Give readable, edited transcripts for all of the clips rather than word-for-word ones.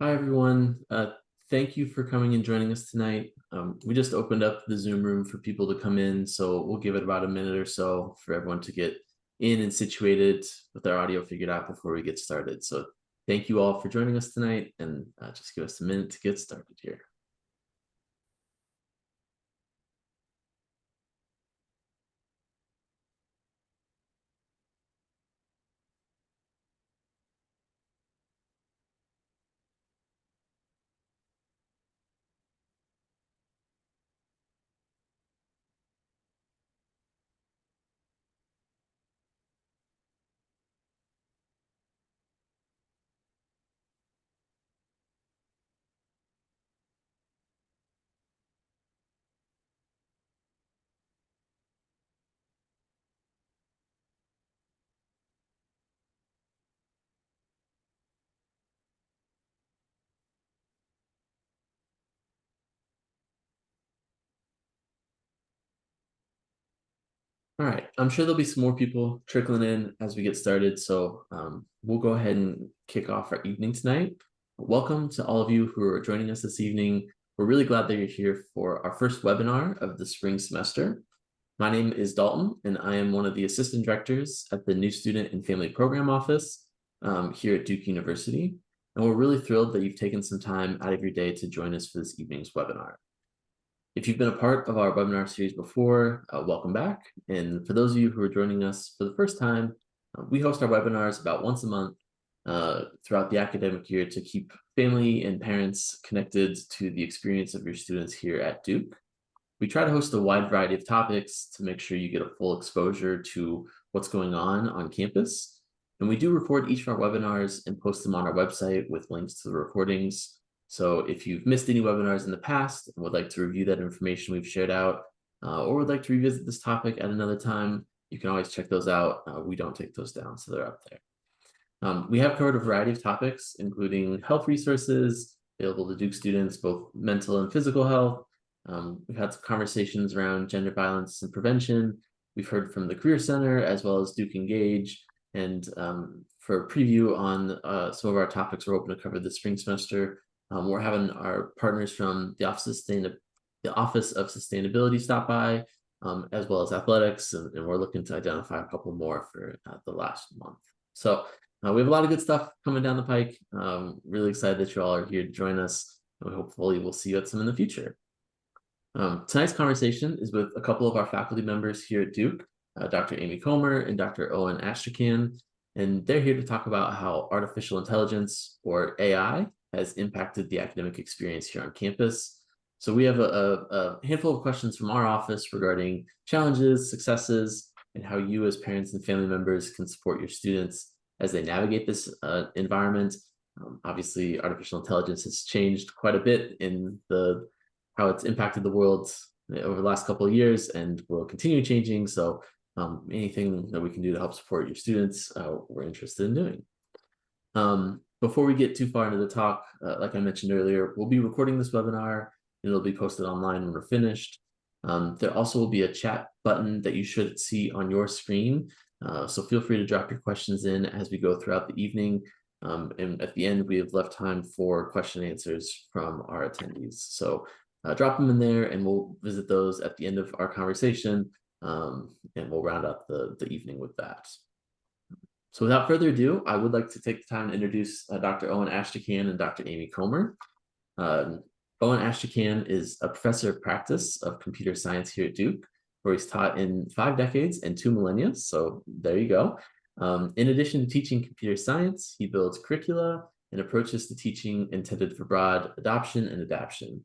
Hi, everyone. Thank you for coming and joining us tonight. We just opened up the Zoom room for people to come in, so we'll give it about a minute or so for everyone to get in and situated with their audio figured out before we get started. So thank you all for joining us tonight, and just give us a minute to get started here. All right, I'm sure there'll be some more people trickling in as we get started, so we'll go ahead and kick off our evening tonight. Welcome to all of you who are joining us this evening. We're really glad that you're here for our first webinar of the spring semester. My name is Dalton, and I am one of the assistant directors at the New Student and Family Program Office here at Duke University. And we're really thrilled that you've taken some time out of your day to join us for this evening's webinar. If you've been a part of our webinar series before, welcome back. And for those of you who are joining us for the first time, we host our webinars about once a month throughout the academic year to keep family and parents connected to the experience of your students here at Duke. We try to host a wide variety of topics to make sure you get a full exposure to what's going on campus. And we do record each of our webinars and post them on our website with links to the recordings. So if you've missed any webinars in the past and would like to review that information we've shared out, or would like to revisit this topic at another time, you can always check those out. We don't take those down, so they're up there. We have covered a variety of topics, including health resources available to Duke students, both mental and physical health. We've had some conversations around gender violence and prevention. We've heard from the Career Center as well as Duke Engage. And for a preview on some of our topics we're hoping to cover this spring semester, we're having our partners from the Office of Sustainability stop by, as well as athletics, and we're looking to identify a couple more for the last month. So we have a lot of good stuff coming down the pike. Really excited that you all are here to join us. And hopefully we'll see you at some in the future. Tonight's conversation is with a couple of our faculty members here at Duke, Dr. Amy Comer and Dr. Owen Astrachan, and they're here to talk about how artificial intelligence, or AI, has impacted the academic experience here on campus. So we have a handful of questions from our office regarding challenges, successes, and how you as parents and family members can support your students as they navigate this environment. Obviously, artificial intelligence has changed quite a bit in how it's impacted the world over the last couple of years and will continue changing. So anything that we can do to help support your students, we're interested in doing. Before we get too far into the talk, like I mentioned earlier, we'll be recording this webinar and it'll be posted online when we're finished. There also will be a chat button that you should see on your screen. So feel free to drop your questions in as we go throughout the evening. And at the end, we have left time for question and answers from our attendees. So drop them in there and we'll visit those at the end of our conversation, and we'll round up the evening with that. So without further ado, I would like to take the time to introduce Dr. Owen Astrachan and Dr. Amy Comer. Owen Astrachan is a professor of practice of computer science here at Duke, where he's taught in 5 decades and 2 millennia. So there you go. In addition to teaching computer science, he builds curricula and approaches to teaching intended for broad adoption and adaption.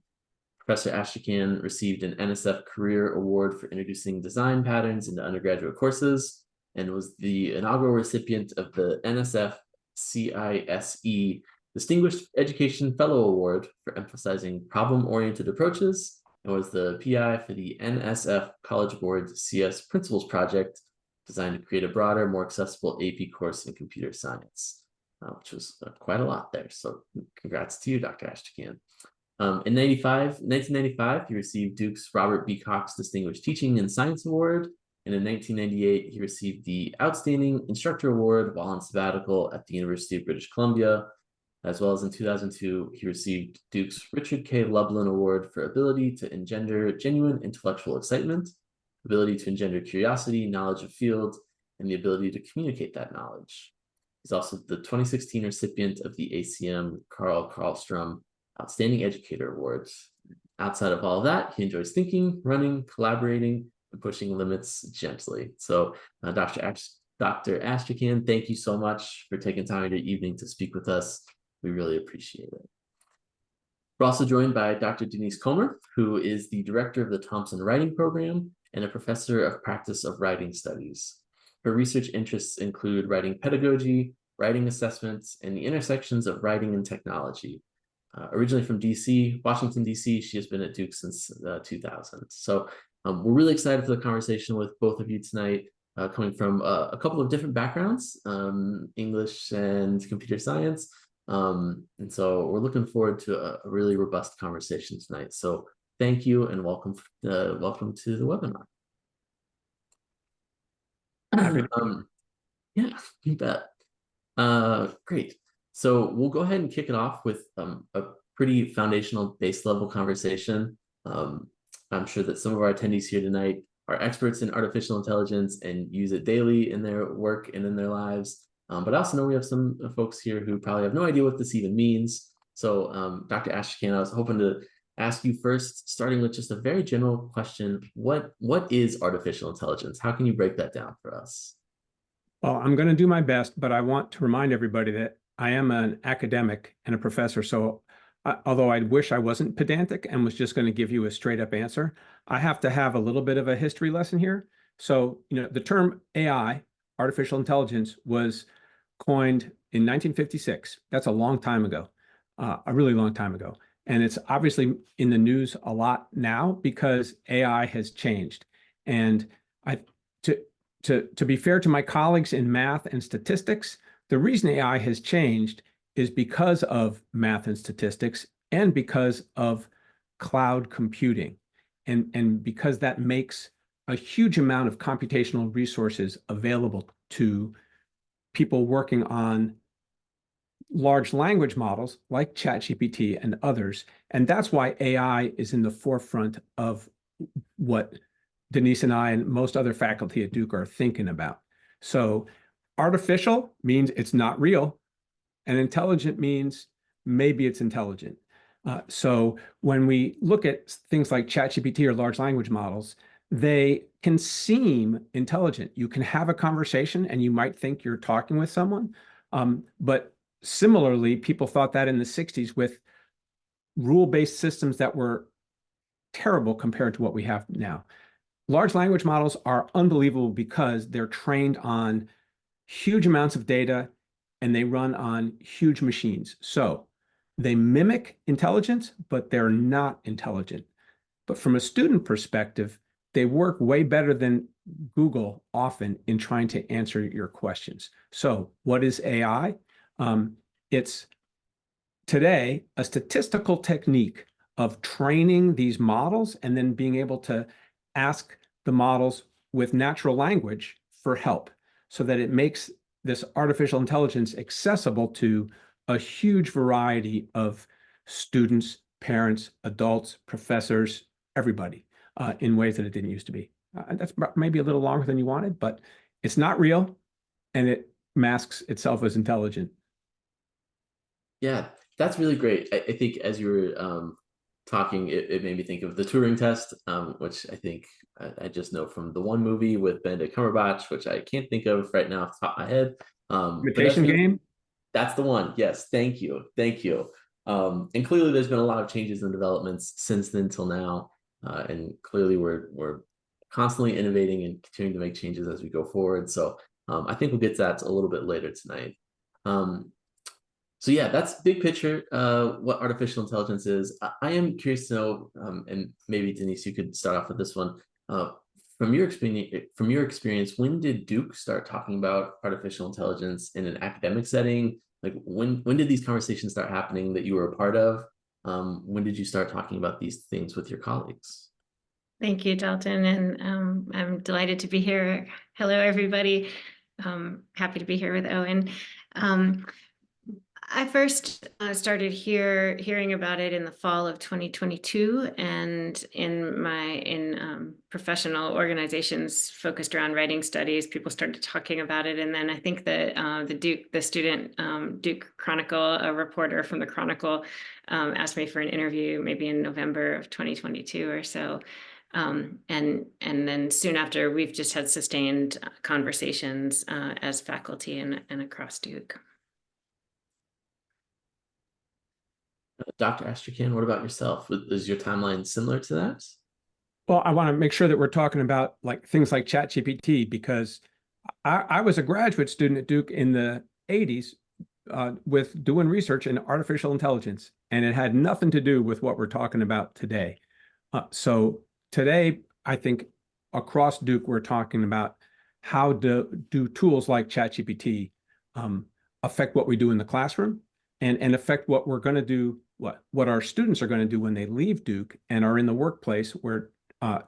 Professor Astrachan received an NSF Career Award for introducing design patterns into undergraduate courses and was the inaugural recipient of the NSF CISE Distinguished Education Fellow Award for emphasizing problem-oriented approaches, and was the PI for the NSF College Board CS Principles Project, designed to create a broader, more accessible AP course in computer science, which was quite a lot there. So congrats to you, Dr. Astrachan. In 1995, he received Duke's Robert B. Cox Distinguished Teaching and Science Award, and in 1998, he received the Outstanding Instructor Award while on sabbatical at the University of British Columbia. as well as in 2002, he received Duke's Richard K. Lublin Award for ability to engender genuine intellectual excitement, ability to engender curiosity, knowledge of field, and the ability to communicate that knowledge. He's also the 2016 recipient of the ACM Carl Karlstrom Outstanding Educator Awards. Outside of all of that, he enjoys thinking, running, collaborating, and pushing limits gently. So, Dr. Astrachan, thank you so much for taking time out of your evening to speak with us. We really appreciate it. We're also joined by Dr. Denise Comer, who is the director of the Thompson Writing Program and a professor of practice of writing studies. Her research interests include writing pedagogy, writing assessments, and the intersections of writing and technology. Originally from DC, Washington, DC, she has been at Duke since 2000. So we're really excited for the conversation with both of you tonight, coming from a couple of different backgrounds, English and computer science. And so we're looking forward to a really robust conversation tonight. So thank you and welcome to the webinar. Yeah, you bet. Great. So we'll go ahead and kick it off with a pretty foundational base level conversation. I'm sure that some of our attendees here tonight are experts in artificial intelligence and use it daily in their work and in their lives. But I also know we have some folks here who probably have no idea what this even means. So Dr. Astrachan, I was hoping to ask you first, starting with just a very general question. What is artificial intelligence? How can you break that down for us? Well, I'm going to do my best, but I want to remind everybody that I am an academic and a professor. So although I wish I wasn't pedantic and was just going to give you a straight up answer, I have to have a little bit of a history lesson here. So, the term AI, artificial intelligence, was coined in 1956. That's a long time ago, a really long time ago. And it's obviously in the news a lot now because AI has changed. And to be fair to my colleagues in math and statistics, the reason AI has changed is because of math and statistics and because of cloud computing. And because that makes a huge amount of computational resources available to people working on large language models like ChatGPT and others. And that's why AI is in the forefront of what Denise and I and most other faculty at Duke are thinking about. So artificial means it's not real, and intelligent means maybe it's intelligent. So when we look at things like ChatGPT or large language models, they can seem intelligent. You can have a conversation and you might think you're talking with someone. But similarly, people thought that in the 60s with rule-based systems that were terrible compared to what we have now. Large language models are unbelievable because they're trained on huge amounts of data and they run on huge machines. So they mimic intelligence, but they're not intelligent. But from a student perspective, they work way better than Google often in trying to answer your questions. So what is AI? It's today a statistical technique of training these models and then being able to ask the models with natural language for help so that it makes this artificial intelligence accessible to a huge variety of students, parents, adults, professors, everybody, in ways that it didn't used to be. That's maybe a little longer than you wanted, but it's not real and it masks itself as intelligent. Yeah, that's really great. I think as you were talking, it made me think of the Turing test, which I think I just know from the one movie with Benedict Cumberbatch, which I can't think of right now off the top of my head. Imitation Game? That's the one. Yes, thank you. Thank you. And clearly there's been a lot of changes and developments since then till now. And clearly we're constantly innovating and continuing to make changes as we go forward. So I think we'll get to that a little bit later tonight. So yeah, that's big picture, what artificial intelligence is. I am curious to know, and maybe Denise, you could start off with this one. From your experience, when did Duke start talking about artificial intelligence in an academic setting? Like when did these conversations start happening that you were a part of? When did you start talking about these things with your colleagues? Thank you, Dalton, and I'm delighted to be here. Hello, everybody. Happy to be here with Owen. I first started hearing about it in the fall of 2022, and in professional organizations focused around writing studies, people started talking about it. And then I think that the student Duke Chronicle, a reporter from the Chronicle, asked me for an interview maybe in November of 2022 or so. And then soon after, we've just had sustained conversations as faculty and across Duke. Dr. Astrachan, what about yourself? Is your timeline similar to that? Well, I want to make sure that we're talking about like things like ChatGPT, because I was a graduate student at Duke in the 80s with doing research in artificial intelligence, and it had nothing to do with what we're talking about today. So today, I think across Duke, we're talking about how do tools like ChatGPT affect what we do in the classroom and affect what we're going to do, what our students are going to do when they leave Duke and are in the workplace, where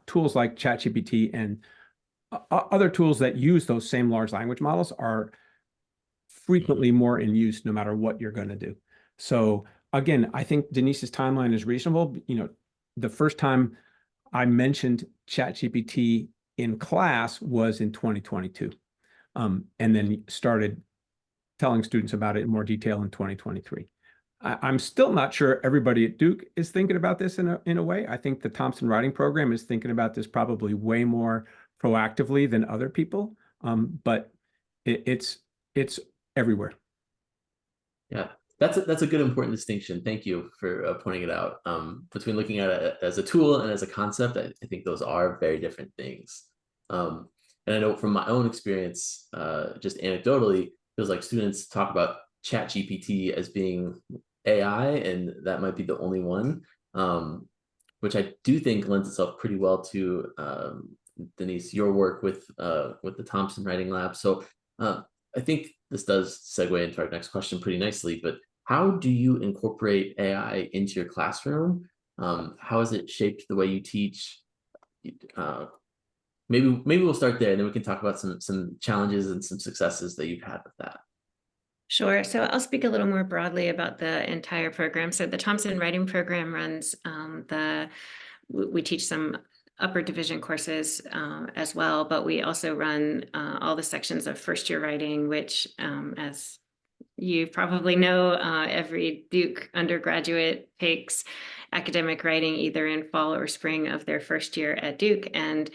tools like ChatGPT and other tools that use those same large language models are frequently more in use no matter what you're going to do. So again, I think Denise's timeline is reasonable. You know, the first time I mentioned ChatGPT in class was in 2022, and then started telling students about it in more detail in 2023. I'm still not sure everybody at Duke is thinking about this in a way. I think the Thompson Writing Program is thinking about this probably way more proactively than other people, but it's everywhere. Yeah, that's a good important distinction. Thank you for pointing it out. Between looking at it as a tool and as a concept, I think those are very different things. And I know from my own experience, just anecdotally, feels like students talk about ChatGPT as being AI, and that might be the only one, which I do think lends itself pretty well to Denise, your work with the Thompson Writing Lab. So I think this does segue into our next question pretty nicely, but how do you incorporate AI into your classroom? How has it shaped the way you teach? Maybe we'll start there, and then we can talk about some challenges and some successes that you've had with that. Sure. So I'll speak a little more broadly about the entire program. So the Thompson Writing Program runs we teach some upper division courses as well, but we also run all the sections of first year writing, which as you probably know, every Duke undergraduate takes academic writing either in fall or spring of their first year at Duke. And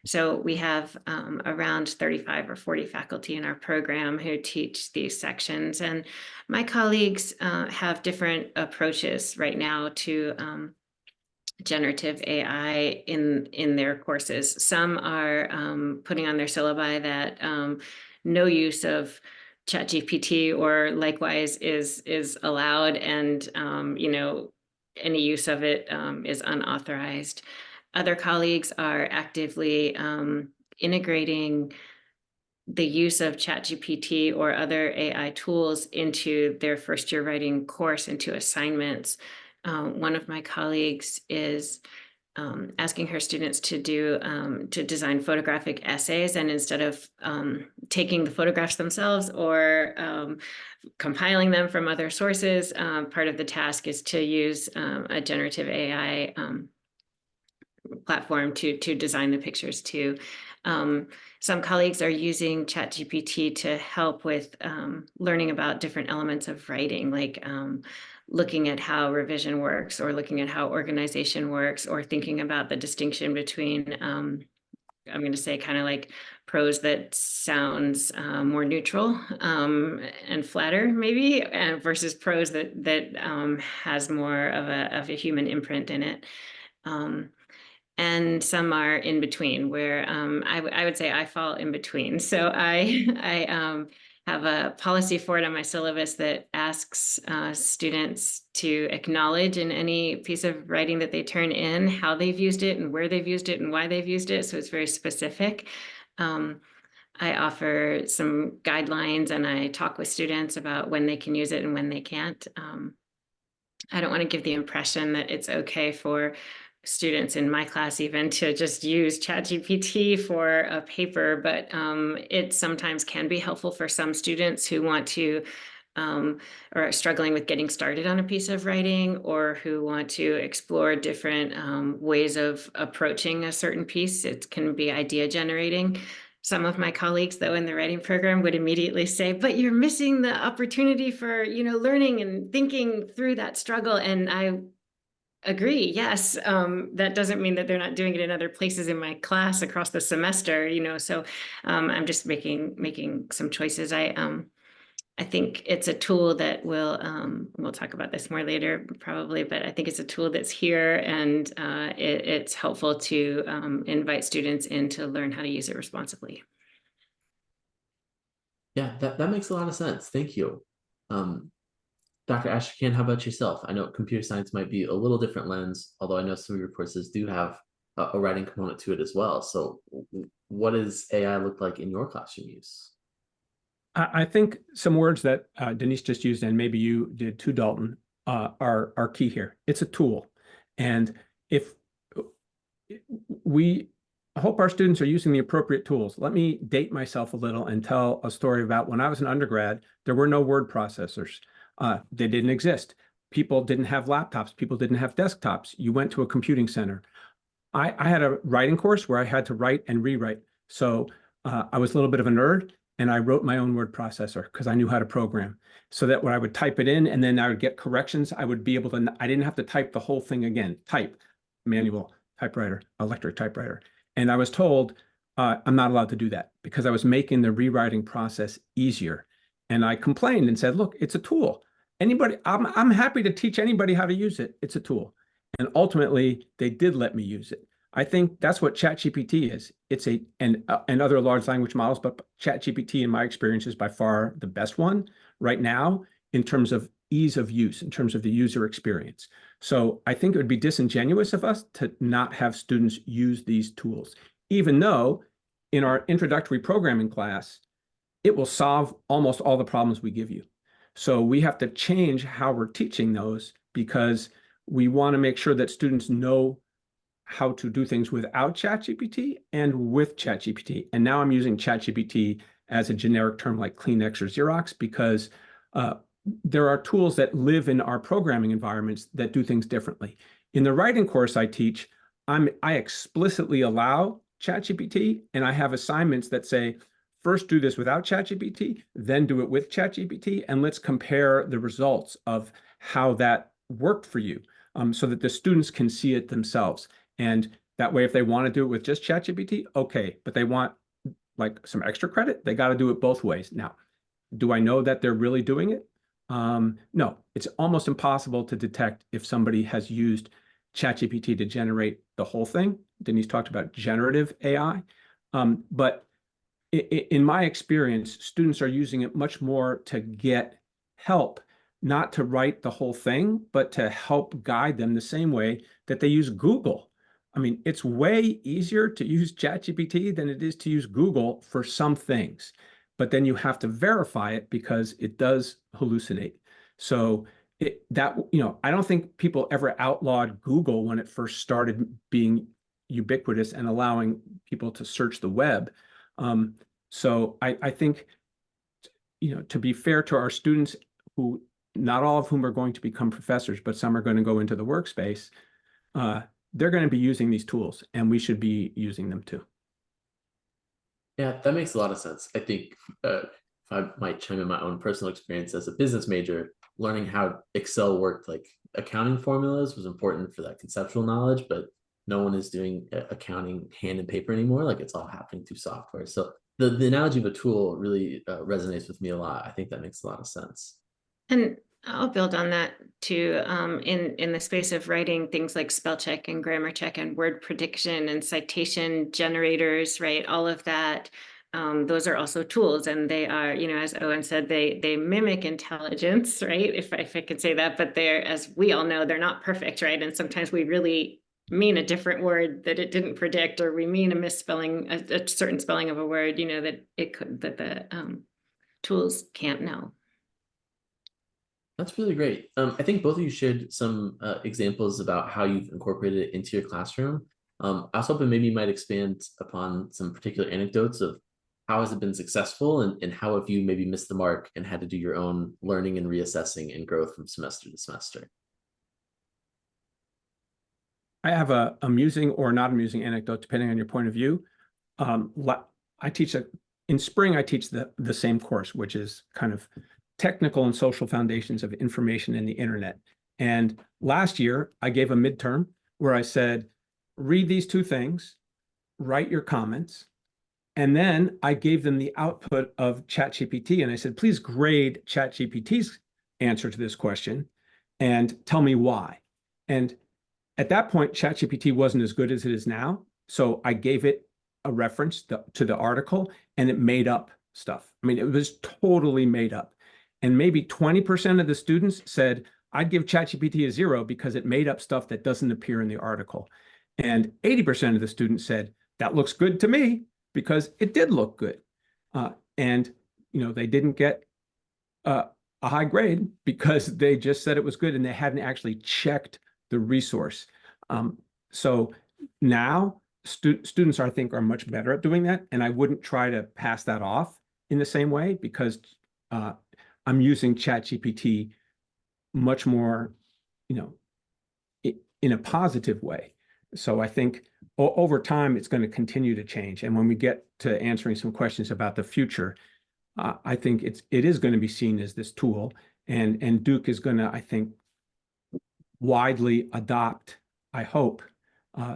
so we have around 35 or 40 faculty in our program who teach these sections. And my colleagues have different approaches right now to generative AI in their courses. Some are putting on their syllabi that no use of ChatGPT or likewise is allowed, and you know, any use of it is unauthorized. Other colleagues are actively integrating the use of ChatGPT or other AI tools into their first year writing course, into assignments. One of my colleagues is asking her students to design photographic essays, and instead of taking the photographs themselves or compiling them from other sources, part of the task is to use a generative AI platform to design the pictures too. Some colleagues are using ChatGPT to help with learning about different elements of writing, like looking at how revision works, or looking at how organization works, or thinking about the distinction between I'm going to say kind of like prose that sounds more neutral and flatter, maybe, versus prose that has more of a human imprint in it. And some are in between, where I would say I fall in between. So I have a policy for it on my syllabus that asks students to acknowledge in any piece of writing that they turn in how they've used it and where they've used it and why they've used it. So it's very specific. I offer some guidelines, and I talk with students about when they can use it and when they can't. I don't want to give the impression that it's okay for students in my class even to just use ChatGPT for a paper, but it sometimes can be helpful for some students who want to or are struggling with getting started on a piece of writing, or who want to explore different ways of approaching a certain piece. It can be idea generating. Some of my colleagues, though, in the writing program would immediately say, but you're missing the opportunity for, learning and thinking through that struggle. And I agree. Yes. That doesn't mean that they're not doing it in other places in my class across the semester, so I'm just making some choices. I think it's a tool that we'll talk about this more later probably, but I think it's a tool that's here, and it's helpful to invite students in to learn how to use it responsibly. Yeah, that makes a lot of sense. Thank you. Dr. Ashkan, how about yourself? I know computer science might be a little different lens, although I know some of your courses do have a writing component to it as well. So what does AI look like in your classroom use? I think some words that Denise just used, and maybe you did too, Dalton, are key here. It's a tool. And if we hope our students are using the appropriate tools. Let me date myself a little and tell a story about when I was an undergrad, there were no word processors. They didn't exist. People didn't have laptops. People didn't have desktops. You went to a computing center. I had a writing course where I had to write and rewrite. So I was a little bit of a nerd, and I wrote my own word processor because I knew how to program. So that when I would type it in and then I would get corrections, I would be able to, I didn't have to type the whole thing again. Type, manual, typewriter, electric typewriter. And I was told I'm not allowed to do that because I was making the rewriting process easier. And I complained and said, look, it's a tool. Anybody, I'm happy to teach anybody how to use it. It's a tool. And ultimately, they did let me use it. I think that's what ChatGPT is. It's and other large language models, but ChatGPT, in my experience, is by far the best one right now in terms of ease of use, in terms of the user experience. So I think it would be disingenuous of us to not have students use these tools, even though in our introductory programming class, it will solve almost all the problems we give you. So we have to change how we're teaching those because we want to make sure that students know how to do things without ChatGPT and with ChatGPT. And now I'm using ChatGPT as a generic term like Kleenex or Xerox because there are tools that live in our programming environments that do things differently. In the writing course I teach, I explicitly allow ChatGPT, and I have assignments that say, first do this without ChatGPT, then do it with ChatGPT, and let's compare the results of how that worked for you so that the students can see it themselves. And that way, if they want to do it with just ChatGPT, okay, but they want like some extra credit, they got to do it both ways. Now, do I know that they're really doing it? No, it's almost impossible to detect if somebody has used ChatGPT to generate the whole thing. Denise talked about generative AI, but in my experience, students are using it much more to get help, not to write the whole thing, but to help guide them the same way that they use Google. I mean, it's way easier to use ChatGPT than it is to use Google for some things, but then you have to verify it because it does hallucinate. So I don't think people ever outlawed Google when it first started being ubiquitous and allowing people to search the web. So I think, to be fair to our students, who not all of whom are going to become professors, but some are going to go into the workspace, they're going to be using these tools, and we should be using them too. Yeah, that makes a lot of sense. I think if I might chime in my own personal experience as a business major, learning how Excel worked, like accounting formulas, was important for that conceptual knowledge, but no one is doing accounting hand and paper anymore. Like it's all happening through software. So the analogy of a tool really resonates with me a lot. I think that makes a lot of sense. And I'll build on that too. In the space of writing, things like spell check and grammar check and word prediction and citation generators, right? All of that. Those are also tools, and they are, as Owen said, they mimic intelligence, right? If I could say that, but they're, as we all know, they're not perfect, right? And sometimes we really mean a different word that it didn't predict, or we mean a misspelling, a certain spelling of a word, that the tools can't know. That's really great. I think both of you shared some examples about how you've incorporated it into your classroom. I was hoping maybe you might expand upon some particular anecdotes of how has it been successful, and how have you maybe missed the mark and had to do your own learning and reassessing and growth from semester to semester? I have a amusing or not amusing anecdote, depending on your point of view. I teach in spring, I teach the same course, which is kind of technical and social foundations of information in the internet. And last year, I gave a midterm where I said, read these two things, write your comments. And then I gave them the output of ChatGPT. And I said, please grade ChatGPT's answer to this question and tell me why. And at that point, ChatGPT wasn't as good as it is now. So I gave it a reference to the article, and it made up stuff. I mean, it was totally made up. And maybe 20% of the students said, I'd give ChatGPT a 0 because it made up stuff that doesn't appear in the article. And 80% of the students said, that looks good to me, because it did look good. And they didn't get a high grade because they just said it was good and they hadn't actually checked the resource. So now students, I think, are much better at doing that. And I wouldn't try to pass that off in the same way, because I'm using ChatGPT much more, in a positive way. So I think over time, it's going to continue to change. And when we get to answering some questions about the future, I think it is going to be seen as this tool. And Duke is going to, I think, widely adopt, I hope,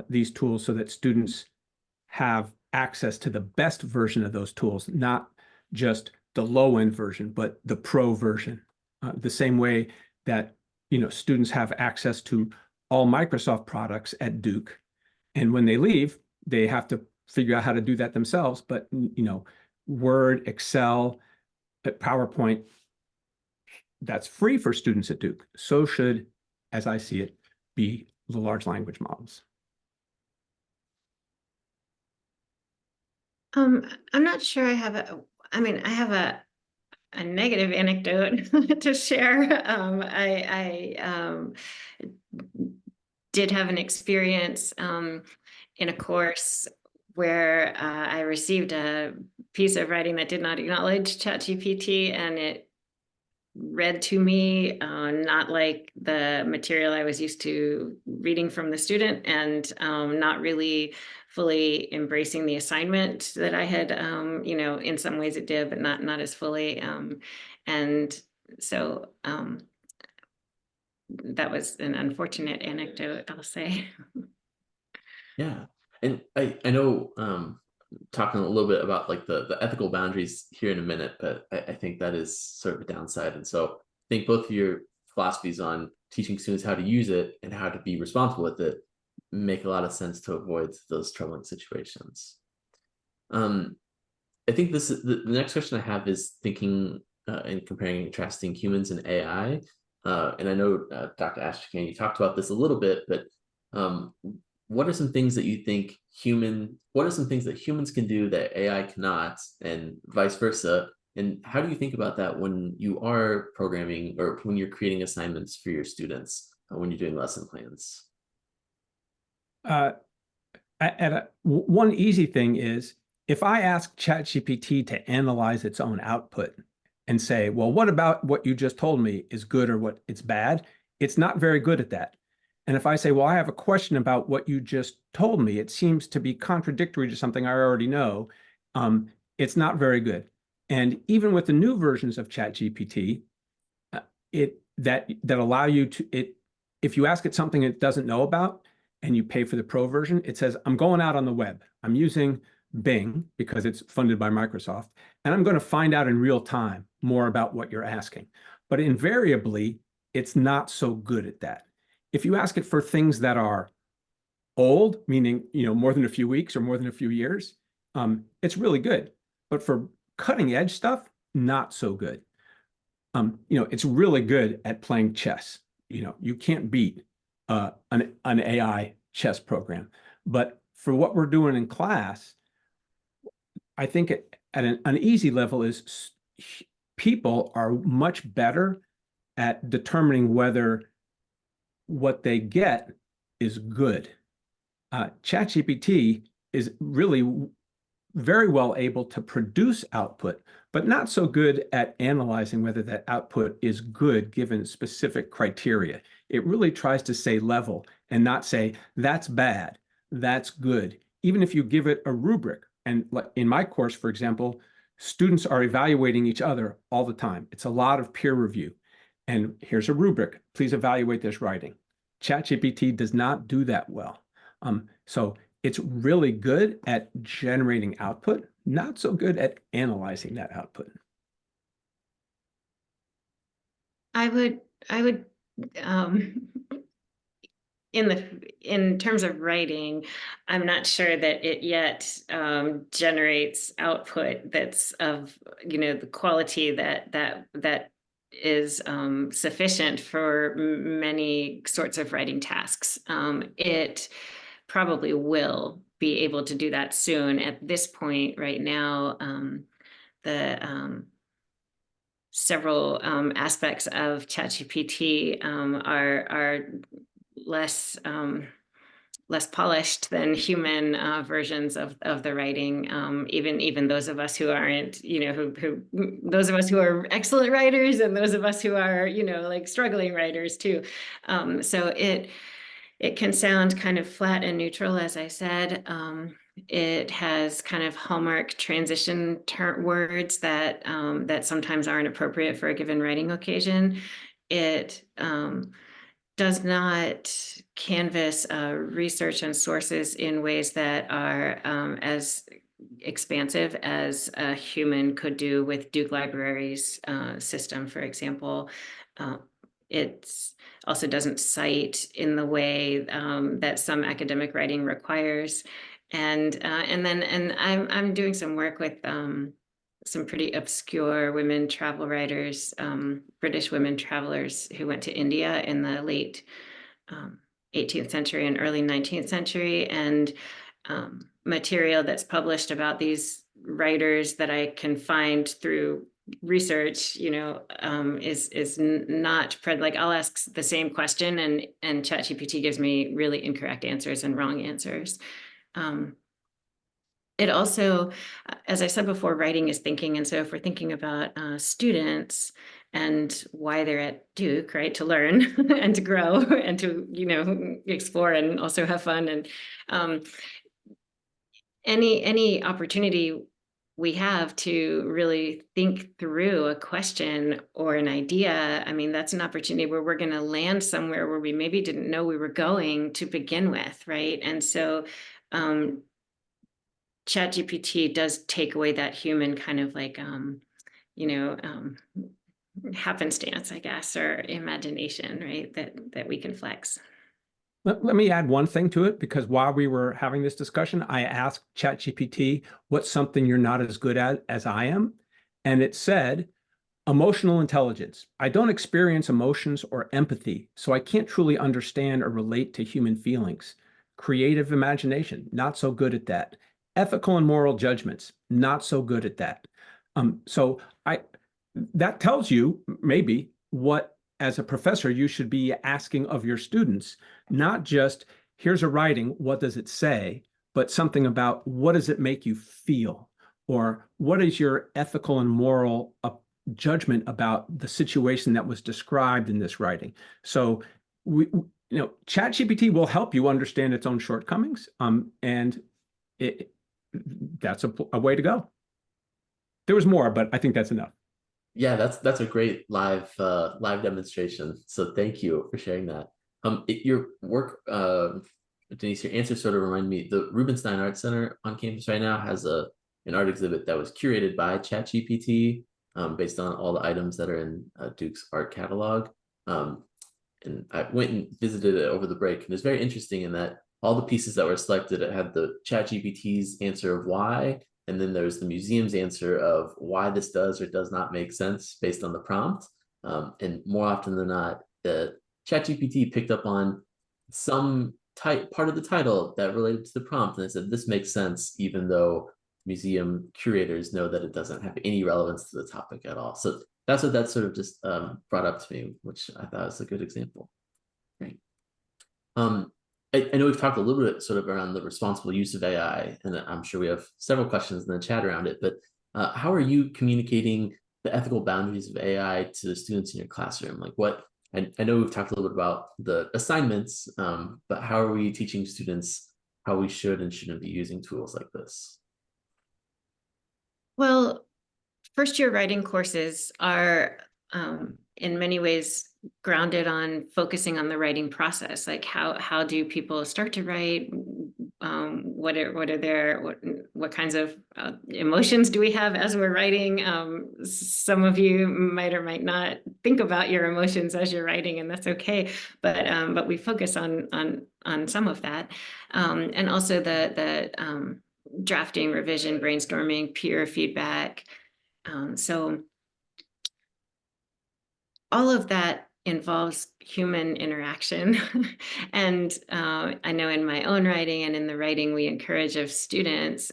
these tools so that students have access to the best version of those tools, not just the low-end version, but the pro version. The same way that students have access to all Microsoft products at Duke, and when they leave, they have to figure out how to do that themselves. But Word, Excel, PowerPoint, that's free for students at Duke. So should, as I see it, be the large language models. I'm not sure I have I have a negative anecdote to share. I did have an experience in a course where I received a piece of writing that did not acknowledge ChatGPT, and it read to me not like the material I was used to reading from the student, and not really fully embracing the assignment that I had, in some ways it did, but not as fully. And so that was an unfortunate anecdote, I'll say. Yeah. And I know talking a little bit about like the ethical boundaries here in a minute, but I think that is sort of a downside. And so I think both of your philosophies on teaching students how to use it and how to be responsible with it make a lot of sense to avoid those troubling situations. I think this is the next question I have is thinking and comparing and contrasting humans and AI. And I know Dr. Ashkan, you talked about this a little bit, but what are some things that you think humans can do that AI cannot, and vice versa? And how do you think about that when you are programming or when you're creating assignments for your students, when you're doing lesson plans? One easy thing is, if I ask ChatGPT to analyze its own output and say, well, what about what you just told me is good or what it's bad? It's not very good at that. And if I say, well, I have a question about what you just told me, it seems to be contradictory to something I already know, it's not very good. And even with the new versions of ChatGPT, that allow you to, if you ask it something it doesn't know about and you pay for the pro version, it says, I'm going out on the web. I'm using Bing because it's funded by Microsoft, and I'm going to find out in real time more about what you're asking. But invariably, it's not so good at that. If you ask it for things that are old, meaning more than a few weeks or more than a few years, it's really good. But for cutting edge stuff, not so good. It's really good at playing chess. You can't beat an AI chess program. But for what we're doing in class, I think at an easy level is people are much better at determining whether what they get is good. ChatGPT is really very well able to produce output, but not so good at analyzing whether that output is good given specific criteria. It really tries to say level and not say that's bad, that's good. Even if you give it a rubric, and in my course, for example, students are evaluating each other all the time. It's a lot of peer review. And here's a rubric. Please evaluate this writing. ChatGPT does not do that well. So it's really good at generating output, not so good at analyzing that output. I would in terms of writing, I'm not sure that it yet generates output that's of the quality that is sufficient for many sorts of writing tasks. It probably will be able to do that soon. At this point, right now, the several aspects of ChatGPT are less polished than human versions of the writing. Even those of us who aren't, who those of us who are excellent writers, and those of us who are, like struggling writers too. So it can sound kind of flat and neutral, as I said. It has kind of hallmark transition words that that sometimes aren't appropriate for a given writing occasion. It does not canvas research and sources in ways that are as expansive as a human could do with Duke Library's system, for example. It also doesn't cite in the way that some academic writing requires. And I'm doing some work with some pretty obscure women travel writers, British women travelers who went to India in the late 18th century and early 19th century, and material that's published about these writers that I can find through research, is not like I'll ask the same question and ChatGPT gives me really incorrect answers and wrong answers. It also, as I said before, writing is thinking. And so if we're thinking about students and why they're at Duke, right, to learn and to grow and to, explore and also have fun, and any opportunity we have to really think through a question or an idea, I mean, that's an opportunity where we're going to land somewhere where we maybe didn't know we were going to begin with, right? And so ChatGPT does take away that human kind of like, happenstance, I guess, or imagination, right? That we can flex. Let me add one thing to it, because while we were having this discussion, I asked ChatGPT, what's something you're not as good at as I am? And it said, emotional intelligence. I don't experience emotions or empathy, so I can't truly understand or relate to human feelings. Creative imagination, not so good at that. Ethical and moral judgments, not so good at that. So that tells you maybe what, as a professor, you should be asking of your students, not just here's a writing, what does it say, but something about what does it make you feel, or what is your ethical and moral judgment about the situation that was described in this writing. So ChatGPT will help you understand its own shortcomings, and that's a way to go. There was more, but I think that's enough. Yeah, that's a great live demonstration. So thank you for sharing that. Your work, Denise, your answer sort of reminded me. The Rubenstein Art Center on campus right now has an art exhibit that was curated by ChatGPT, based on all the items that are in Duke's art catalog. And I went and visited it over the break, and it's very interesting in that all the pieces that were selected, it had the ChatGPT's answer of why, and then there's the museum's answer of why this does or does not make sense based on the prompt. And more often than not, the ChatGPT picked up on some part of the title that related to the prompt, and it said this makes sense, even though museum curators know that it doesn't have any relevance to the topic at all. So that's what that sort of just brought up to me, which I thought was a good example. Great. I know we've talked a little bit sort of around the responsible use of AI, and I'm sure we have several questions in the chat around it, but how are you communicating the ethical boundaries of AI to the students in your classroom? Like I know we've talked a little bit about the assignments, but how are we teaching students how we should and shouldn't be using tools like this? Well, first year writing courses are in many ways grounded on focusing on the writing process. Like how do people start to write? What kinds of emotions do we have as we're writing? Some of you might or might not think about your emotions as you're writing, and that's okay. But we focus on some of that, and also the drafting, revision, brainstorming, peer feedback. So all of that involves human interaction. And I know in my own writing and in the writing we encourage of students,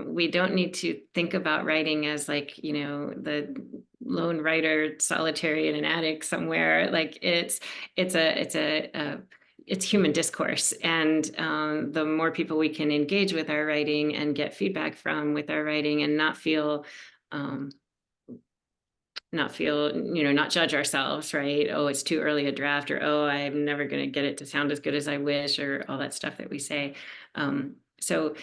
we don't need to think about writing as like, the lone writer solitary in an attic somewhere. Like it's human discourse. And the more people we can engage with our writing and get feedback from with our writing and not feel, not judge ourselves, right? Oh, it's too early a draft, or oh, I'm never going to get it to sound as good as I wish, or all that stuff that we say. So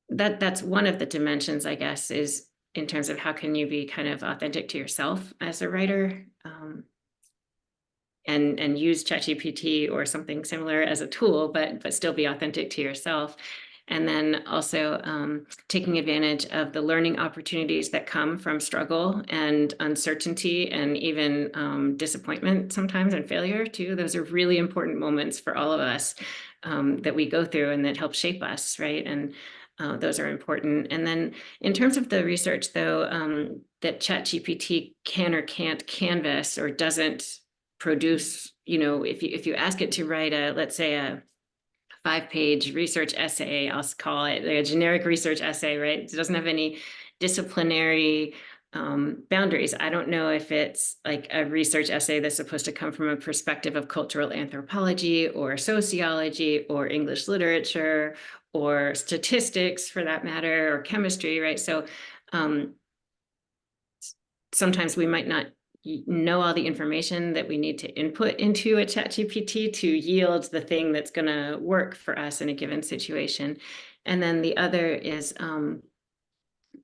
that's one of the dimensions, I guess, is in terms of how can you be kind of authentic to yourself as a writer, and use ChatGPT or something similar as a tool, but still be authentic to yourself. And then also taking advantage of the learning opportunities that come from struggle and uncertainty and even disappointment sometimes, and failure too. Those are really important moments for all of us that we go through and that help shape us, right? And those are important. And then in terms of the research, though, that ChatGPT can or can't canvas or doesn't produce, if you ask it to write let's say a 5-page research essay, I'll call it like a generic research essay, right? It doesn't have any disciplinary boundaries. I don't know if it's like a research essay that's supposed to come from a perspective of cultural anthropology or sociology or English literature or statistics for that matter, or chemistry, right? So sometimes we might not know all the information that we need to input into a ChatGPT to yield the thing that's going to work for us in a given situation. And then the other is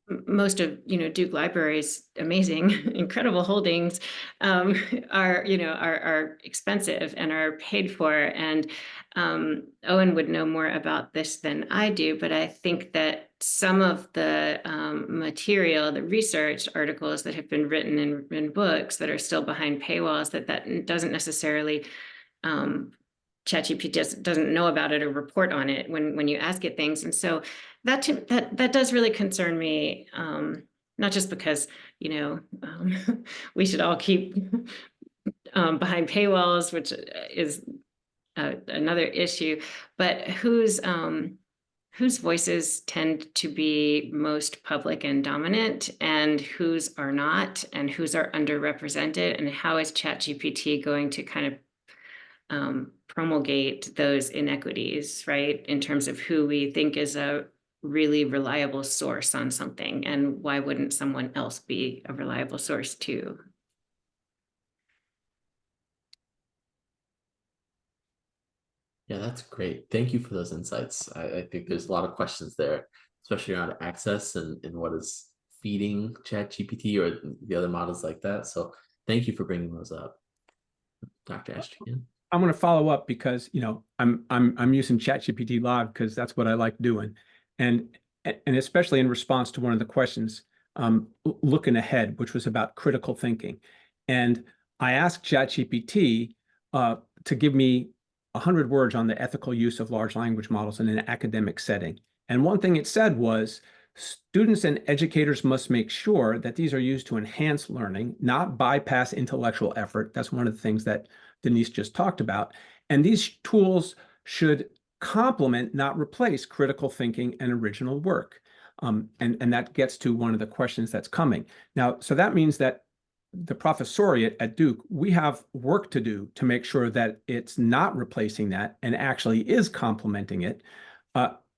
most of Duke Library's amazing, incredible holdings are expensive and are paid for. And Owen would know more about this than I do, but I think that some of the material, the research articles that have been written in books that are still behind paywalls, that doesn't necessarily ChatGPT doesn't know about it or report on it when you ask it things. And so that does really concern me, not just because we should all keep behind paywalls, which is another issue, but whose voices tend to be most public and dominant, and whose are not, and whose are underrepresented, and how is ChatGPT going to kind of promulgate those inequities, right, in terms of who we think is a really reliable source on something, and why wouldn't someone else be a reliable source too? Yeah, that's great. Thank you for those insights. I think there's a lot of questions there, especially around access and what is feeding ChatGPT or the other models like that. So thank you for bringing those up, Dr. Astrachan. I'm going to follow up because I'm using ChatGPT Live because that's what I like doing, and especially in response to one of the questions, looking ahead, which was about critical thinking, and I asked ChatGPT to give me 100 words on the ethical use of large language models in an academic setting, and one thing it said was, students and educators must make sure that these are used to enhance learning, not bypass intellectual effort. That's one of the things that Denise just talked about. And these tools should complement, not replace, critical thinking and original work. And that gets to one of the questions that's coming. Now, so that means that the professoriate at Duke, we have work to do to make sure that it's not replacing that and actually is complementing it.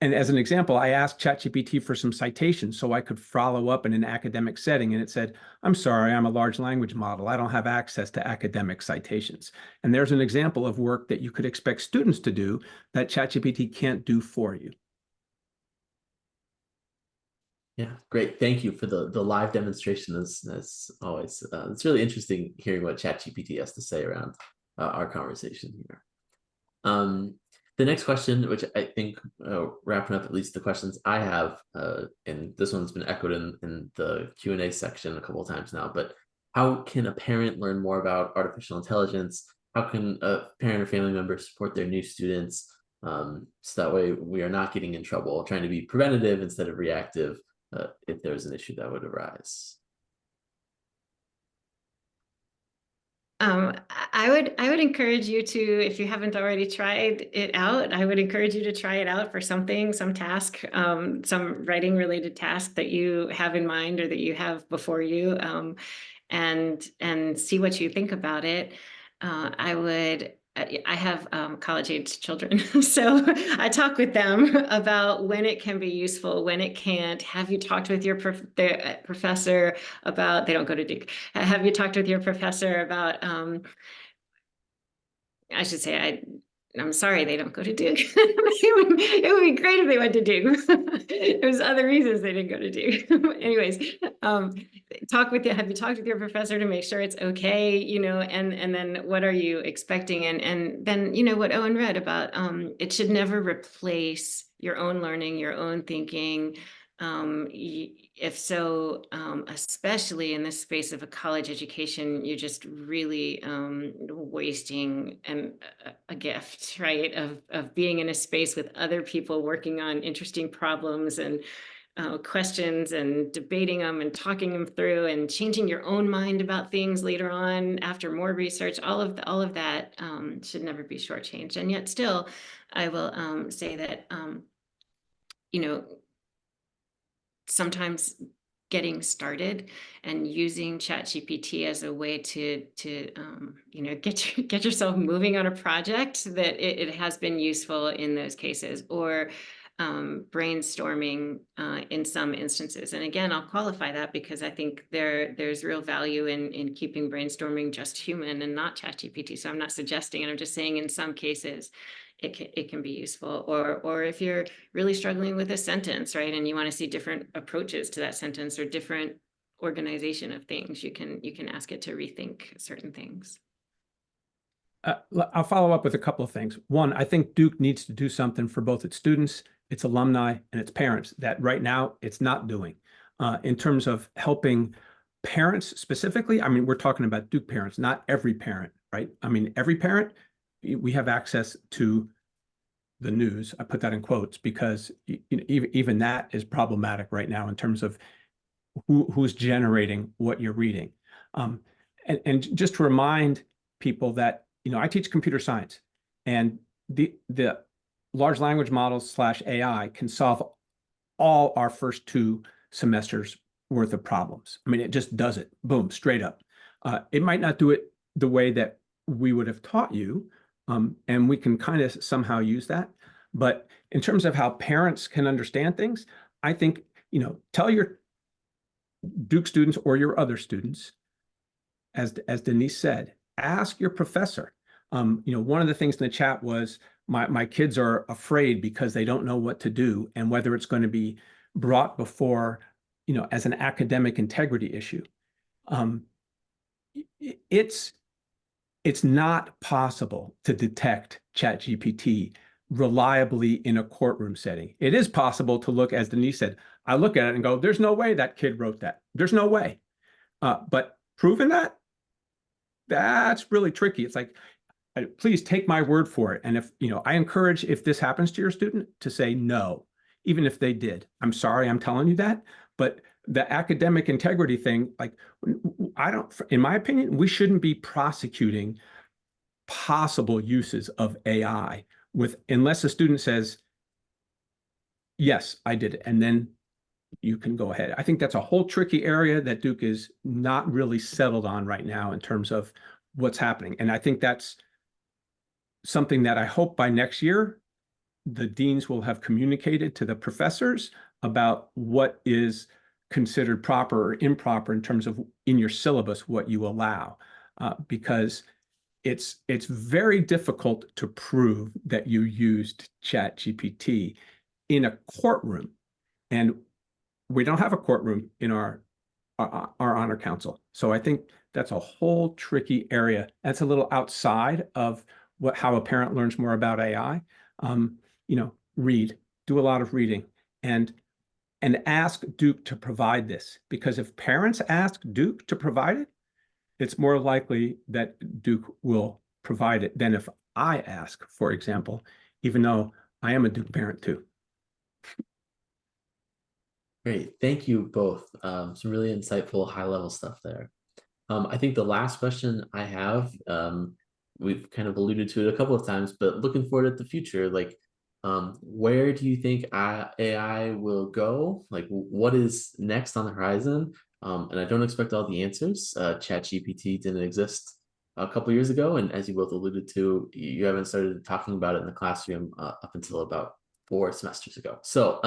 And as an example, I asked ChatGPT for some citations so I could follow up in an academic setting. And it said, I'm sorry, I'm a large language model. I don't have access to academic citations. And there's an example of work that you could expect students to do that ChatGPT can't do for you. Yeah, great. Thank you for the live demonstration. As always, it's really interesting hearing what ChatGPT has to say around our conversation here. The next question, which I think wrapping up at least the questions I have, and this one's been echoed in the Q&A section a couple of times now, but how can a parent learn more about artificial intelligence? How can a parent or family member support their new students? So that way we are not getting in trouble, trying to be preventative instead of reactive if there's an issue that would arise. I would encourage you to, if you haven't already tried it out, I would encourage you to try it out for something, some task, some writing related task that you have in mind or that you have before you, and see what you think about it. I have college-age children, so I talk with them about when it can be useful, when it can't. Have you talked with your professor about, they don't go to Duke, have you talked with your professor about, I should say, I'm sorry they don't go to Duke. It would be great if they went to Duke. There's other reasons they didn't go to Duke. Anyways, have you talked with your professor to make sure it's okay, and then what are you expecting? And then, what Owen read about, it should never replace your own learning, your own thinking. If so, especially in this space of a college education, you're just really wasting a gift, right? Of being in a space with other people working on interesting problems and questions and debating them and talking them through and changing your own mind about things later on after more research. All of that should never be shortchanged. And yet still, I will say that, sometimes getting started and using ChatGPT as a way to get yourself moving on a project, that it has been useful in those cases, or brainstorming in some instances. And again, I'll qualify that because I think there's real value in keeping brainstorming just human and not ChatGPT. So I'm not suggesting it, I'm just saying in some cases it can be useful, or if you're really struggling with a sentence, right, and you want to see different approaches to that sentence or different organization of things, you can ask it to rethink certain things. I'll follow up with a couple of things. One, I think Duke needs to do something for both its students, its alumni, and its parents that right now it's not doing. In terms of helping parents specifically, I mean, we're talking about Duke parents, not every parent, right? I mean, every parent, we have access to the news. I put that in quotes because even that is problematic right now in terms of who's generating what you're reading. And just to remind people that, I teach computer science, and the large language models / AI can solve all our first 2 semesters worth of problems. I mean, it just does it, boom, straight up. It might not do it the way that we would have taught you, and we can kind of somehow use that. But in terms of how parents can understand things, I think, tell your Duke students or your other students, as Denise said, ask your professor. One of the things in the chat was, my kids are afraid because they don't know what to do and whether it's going to be brought before, as an academic integrity issue. It's not possible to detect ChatGPT reliably in a courtroom setting. It is possible to look, as Denise said, I look at it and go, there's no way that kid wrote that. There's no way. But proving that, that's really tricky. It's like, please take my word for it. And if, I encourage, if this happens to your student, to say no, even if they did. I'm sorry, I'm telling you that. But the academic integrity thing, like, in my opinion, we shouldn't be prosecuting possible uses of AI unless a student says, yes, I did it. And then you can go ahead. I think that's a whole tricky area that Duke is not really settled on right now in terms of what's happening. And I think that's something that I hope by next year, the deans will have communicated to the professors about what is considered proper or improper in terms of in your syllabus, what you allow, because it's very difficult to prove that you used ChatGPT in a courtroom. And we don't have a courtroom in our honor council. So I think that's a whole tricky area. That's a little outside of how a parent learns more about AI. Read, do a lot of reading, and ask Duke to provide this, because if parents ask Duke to provide it, it's more likely that Duke will provide it than if I ask, for example, even though I am a Duke parent too. Great, thank you both. Some really insightful, high-level stuff there. I think the last question I have, we've kind of alluded to it a couple of times, but looking forward at the future, like, where do you think AI will go? Like, what is next on the horizon? And I don't expect all the answers. ChatGPT didn't exist a couple years ago, and as you both alluded to, you haven't started talking about it in the classroom up until about 4 semesters ago. So,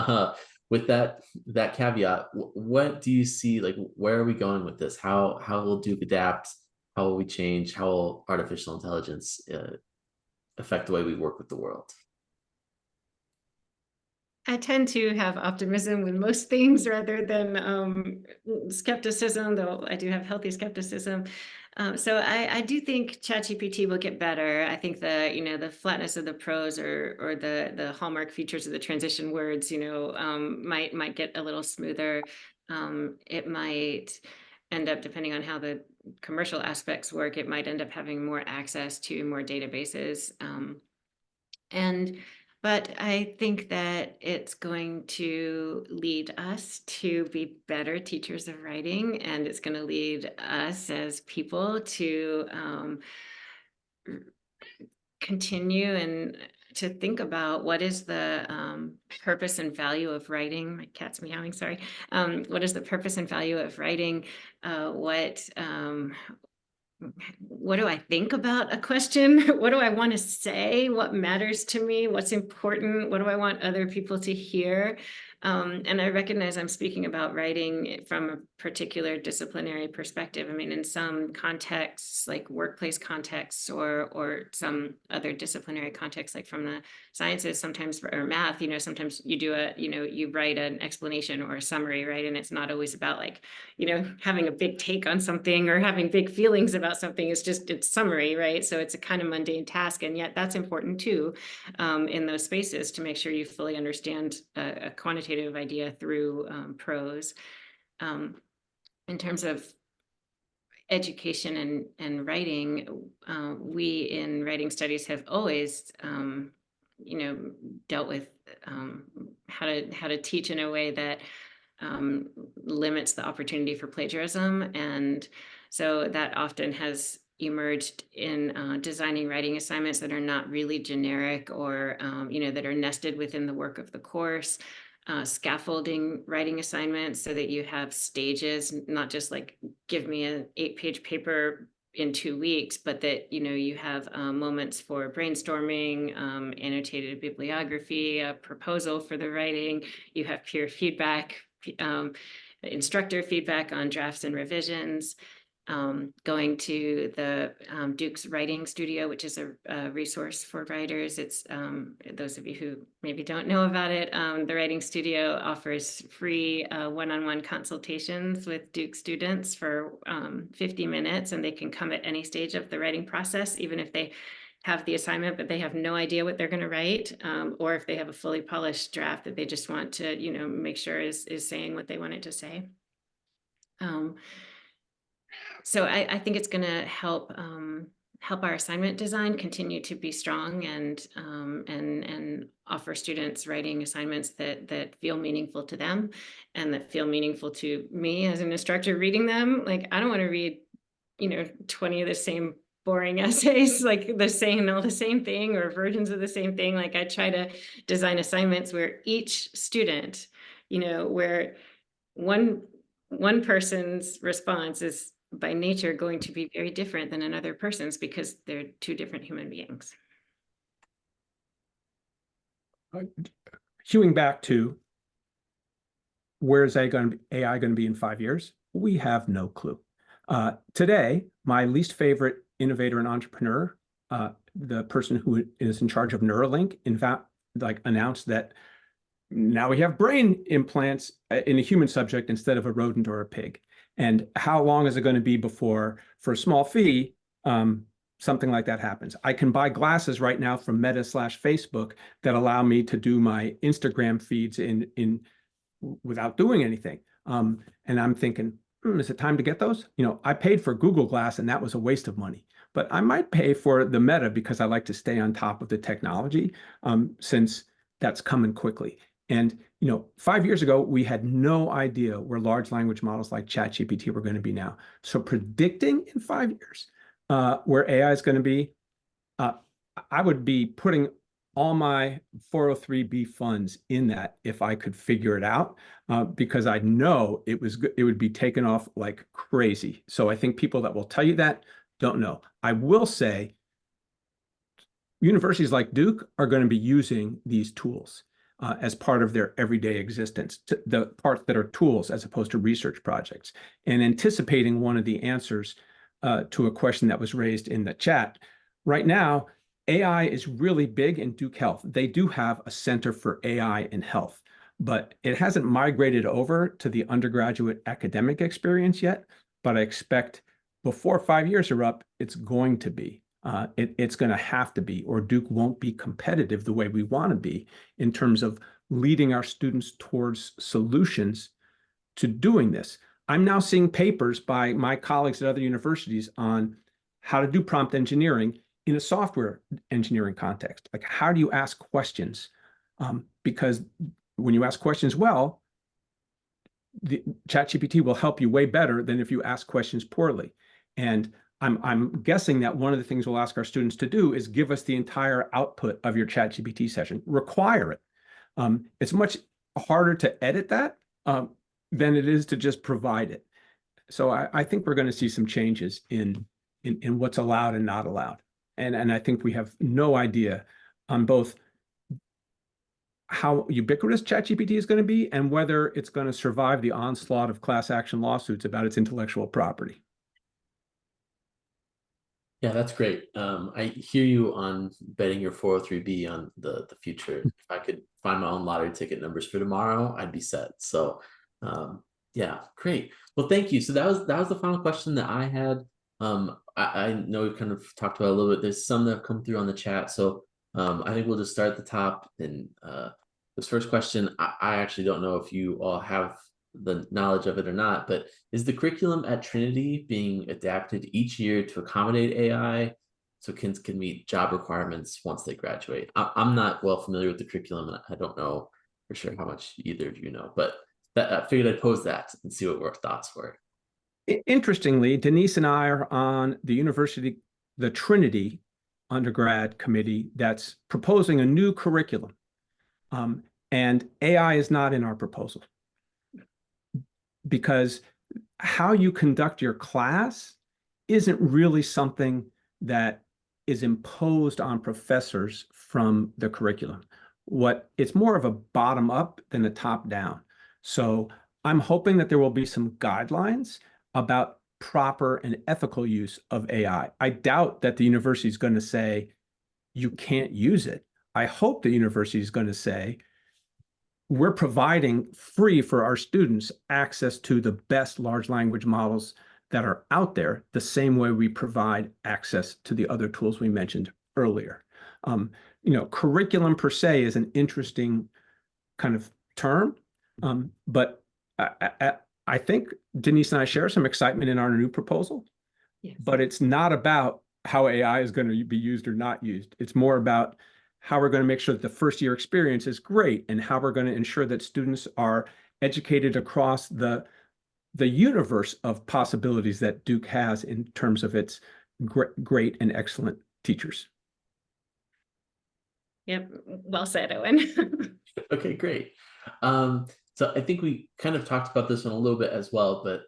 with that caveat, what do you see? Like, where are we going with this? How will Duke adapt? How will we change? How will artificial intelligence affect the way we work with the world? I tend to have optimism with most things rather than skepticism, though I do have healthy skepticism. So I do think ChatGPT will get better. I think the flatness of the prose or the hallmark features of the transition words, might get a little smoother. It might end up, depending on how the commercial aspects work, it might end up having more access to more databases. But I think that it's going to lead us to be better teachers of writing, and it's going to lead us as people to continue and to think about what is the purpose and value of writing. My cat's meowing, sorry. What is the purpose and value of writing? What do I think about a question? What do I want to say? What matters to me? What's important? What do I want other people to hear? And I recognize I'm speaking about writing from a particular disciplinary perspective. I mean, in some contexts, like workplace contexts or some other disciplinary contexts, like from the sciences, sometimes, or math, sometimes you write an explanation or a summary, right? And it's not always about like, having a big take on something or having big feelings about something. It's summary, right? So it's a kind of mundane task. And yet that's important too, in those spaces, to make sure you fully understand a quantitative idea through prose. In terms of education and writing, we in writing studies have always dealt with how to teach in a way that limits the opportunity for plagiarism. And so that often has emerged in designing writing assignments that are not really generic or that are nested within the work of the course. Scaffolding writing assignments so that you have stages, not just like give me an 8-page paper in 2 weeks, but that you have moments for brainstorming, annotated bibliography, a proposal for the writing. You have peer feedback, instructor feedback on drafts and revisions. Going to the Duke's Writing Studio, which is a resource for writers. It's those of you who maybe don't know about it, the Writing Studio offers free one-on-one consultations with Duke students for 50 minutes, and they can come at any stage of the writing process, even if they have the assignment, but they have no idea what they're going to write, or if they have a fully polished draft that they just want to, make sure is saying what they want it to say. So I think it's going to help our assignment design continue to be strong and offer students writing assignments that feel meaningful to them and that feel meaningful to me as an instructor reading them. Like, I don't want to read 20 of the same boring essays, like they're saying all the same thing or versions of the same thing. Like, I try to design assignments where each student, where one person's response is by nature going to be very different than another person's because they're two different human beings. Hewing back to where is AI going to be in 5 years? We have no clue. Today, my least favorite innovator and entrepreneur, the person who is in charge of Neuralink, in fact, announced that now we have brain implants in a human subject instead of a rodent or a pig. And how long is it going to be before, for a small fee, something like that happens? I can buy glasses right now from Meta/Facebook that allow me to do my Instagram feeds in without doing anything. And I'm thinking, is it time to get those? I paid for Google Glass and that was a waste of money. But I might pay for the Meta because I like to stay on top of the technology, since that's coming quickly. And 5 years ago, we had no idea where large language models like ChatGPT were going to be now. So predicting in 5 years where AI is going to be, I would be putting all my 403(b) funds in that if I could figure it out, because I know it would be taken off like crazy. So I think people that will tell you that don't know. I will say universities like Duke are going to be using these tools as part of their everyday existence, the parts that are tools as opposed to research projects. And anticipating one of the answers to a question that was raised in the chat, right now, AI is really big in Duke Health. They do have a Center for AI in Health, but it hasn't migrated over to the undergraduate academic experience yet. But I expect before 5 years are up, it's going to be. It's going to have to be, or Duke won't be competitive the way we want to be in terms of leading our students towards solutions to doing this. I'm now seeing papers by my colleagues at other universities on how to do prompt engineering in a software engineering context. Like, how do you ask questions? Because when you ask questions well, the ChatGPT will help you way better than if you ask questions poorly. And I'm guessing that one of the things we'll ask our students to do is give us the entire output of your ChatGPT session, require it. It's much harder to edit that than it is to just provide it. So I think we're going to see some changes in what's allowed and not allowed. And I think we have no idea on both how ubiquitous ChatGPT is going to be and whether it's going to survive the onslaught of class action lawsuits about its intellectual property. Yeah, that's great. I hear you on betting your 403(b) on the future. If I could find my own lottery ticket numbers for tomorrow, I'd be set. So yeah, great. Well, thank you. So that was the final question that I had. I know we kind of talked about it a little bit. There's some that have come through on the chat. So I think we'll just start at the top. And this first question, I actually don't know if you all have the knowledge of it or not, but is the curriculum at Trinity being adapted each year to accommodate AI so kids can meet job requirements once they graduate? I'm not well familiar with the curriculum, and I don't know for sure how much either of you know, but I figured I'd pose that and see what your thoughts were. Interestingly, Denise and I are on the Trinity undergrad committee that's proposing a new curriculum. And AI is not in our proposal, because how you conduct your class isn't really something that is imposed on professors from the curriculum. It's more of a bottom up than a top down. So I'm hoping that there will be some guidelines about proper and ethical use of AI. I doubt that the university is going to say you can't use it. I hope the university is going to say we're providing free for our students access to the best large language models that are out there, the same way we provide access to the other tools we mentioned earlier. Curriculum per se is an interesting kind of term, but I think Denise and I share some excitement in our new proposal. Yes. But it's not about how AI is going to be used or not used. It's more about how we're going to make sure that the first year experience is great and how we're going to ensure that students are educated across the universe of possibilities that Duke has in terms of its great and excellent teachers. Yep. Well said, Owen. Okay, great. So I think we kind of talked about this one a little bit as well, but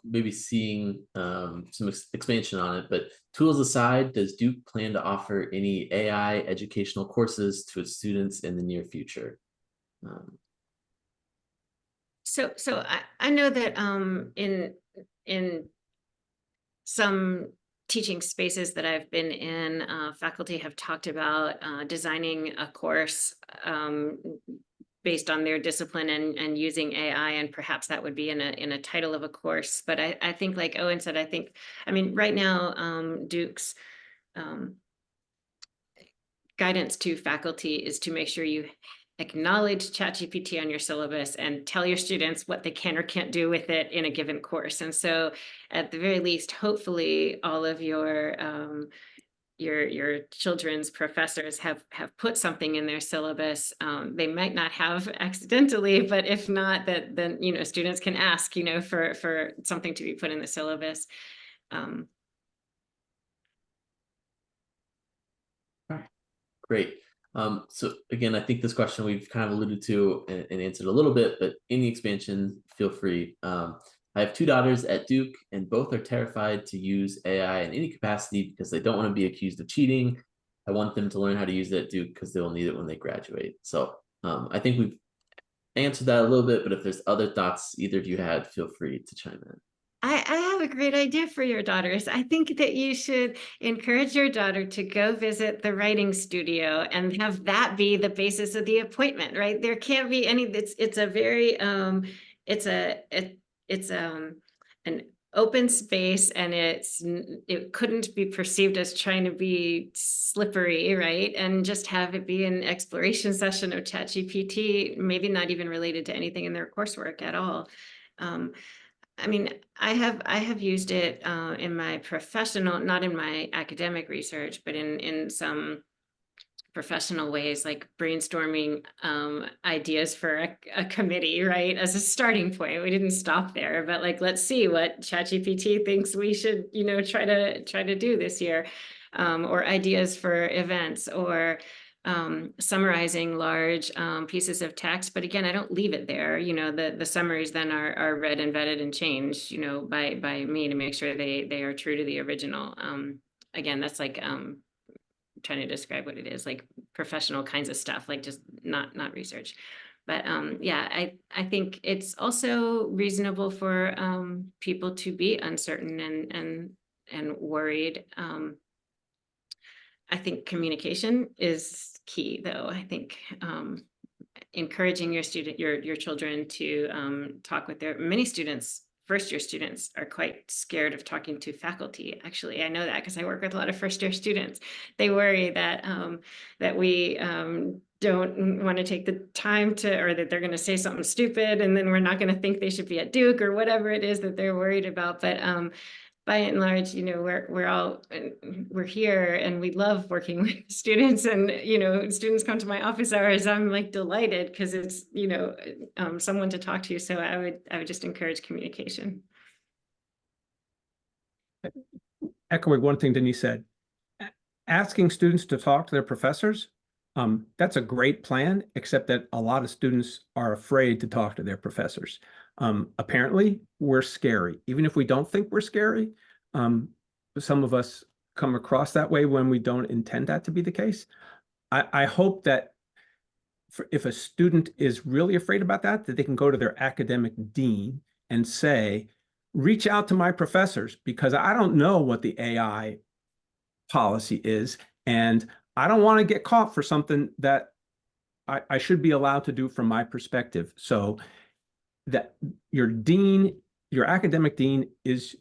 maybe seeing some expansion on it. But tools aside, does Duke plan to offer any AI educational courses to its students in the near future? So I know that in some teaching spaces that I've been in, faculty have talked about designing a course based on their discipline and using AI, and perhaps that would be in a title of a course. But I think, like Owen said, I mean, right now, Duke's guidance to faculty is to make sure you acknowledge ChatGPT on your syllabus and tell your students what they can or can't do with it in a given course. And so at the very least, hopefully all of your children's professors have put something in their syllabus. They might not have accidentally, but if not, then students can ask for something to be put in the syllabus. Great. So again, I think this question we've kind of alluded to and answered a little bit, but any expansion, feel free. I have two daughters at Duke, and both are terrified to use AI in any capacity because they don't want to be accused of cheating. I want them to learn how to use it at Duke because they will need it when they graduate. So I think we've answered that a little bit, but if there's other thoughts either of you had, feel free to chime in. I have a great idea for your daughters. I think that you should encourage your daughter to go visit the writing studio and have that be the basis of the appointment, right? There can't be any, it's a very, it's an open space, and it couldn't be perceived as trying to be slippery, right? And just have it be an exploration session of ChatGPT, maybe not even related to anything in their coursework at all. I mean, I have used it in my professional, not in my academic research, but in some professional ways, like brainstorming ideas for a committee, right? As a starting point. We didn't stop there, but like, let's see what ChatGPT thinks we should, try to do this year, or ideas for events, or summarizing large pieces of text. But again, I don't leave it there. The summaries then are read and vetted and changed, by me to make sure they are true to the original. Again, that's like trying to describe what it is, like professional kinds of stuff, like just not research. But yeah, I think it's also reasonable for people to be uncertain and worried. I think communication is key, though. I think encouraging your children to talk with many students. First-year students are quite scared of talking to faculty. Actually, I know that because I work with a lot of first-year students. They worry that that we don't want to take the time or that they're going to say something stupid, and then we're not going to think they should be at Duke, or whatever it is that they're worried about. But by and large, we're here, and we love working with students, and students come to my office hours. I'm like delighted because it's someone to talk to. So I would just encourage communication. Echoing one thing Denise said, asking students to talk to their professors, that's a great plan, except that a lot of students are afraid to talk to their professors. Apparently, we're scary. Even if we don't think we're scary, some of us come across that way when we don't intend that to be the case. I hope that if a student is really afraid about that they can go to their academic dean and say, reach out to my professors, because I don't know what the AI policy is, and I don't want to get caught for something that I should be allowed to do from my perspective. So that your dean, your academic dean, is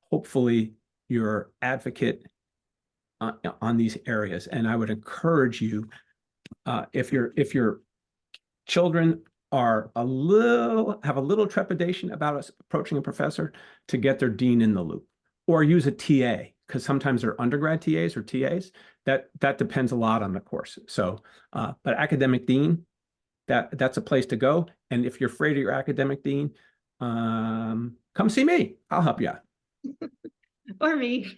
hopefully your advocate on these areas. And I would encourage you, if your children are have a little trepidation about us approaching a professor, to get their dean in the loop, or use a TA, because sometimes they're undergrad TAs or TAs. That depends a lot on the course. So, but academic dean, that's a place to go. And if you're afraid of your academic dean, come see me. I'll help you out. Or me.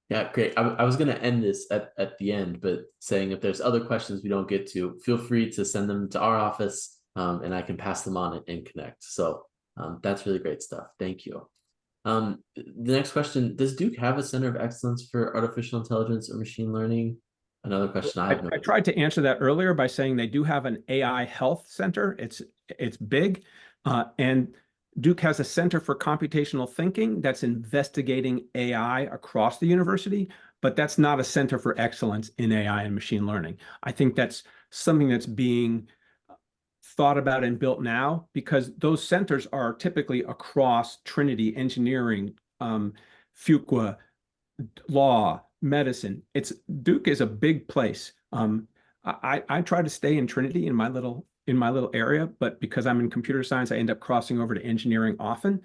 Yeah, great. I was going to end this at the end, but saying if there's other questions we don't get to, feel free to send them to our office. and I can pass them on and connect. So that's really great stuff. Thank you. The next question, does Duke have a center of excellence for artificial intelligence or machine learning? Another question I have no I tried to answer that earlier by saying they do have an AI health center. It's big, and Duke has a center for computational thinking that's investigating AI across the university, but that's not a center for excellence in AI and machine learning. I think that's something that's being thought about and built now, because those centers are typically across Trinity, engineering, Fuqua, law, medicine. Duke is a big place. I try to stay in Trinity in my little area, but because I'm in computer science, I end up crossing over to engineering often,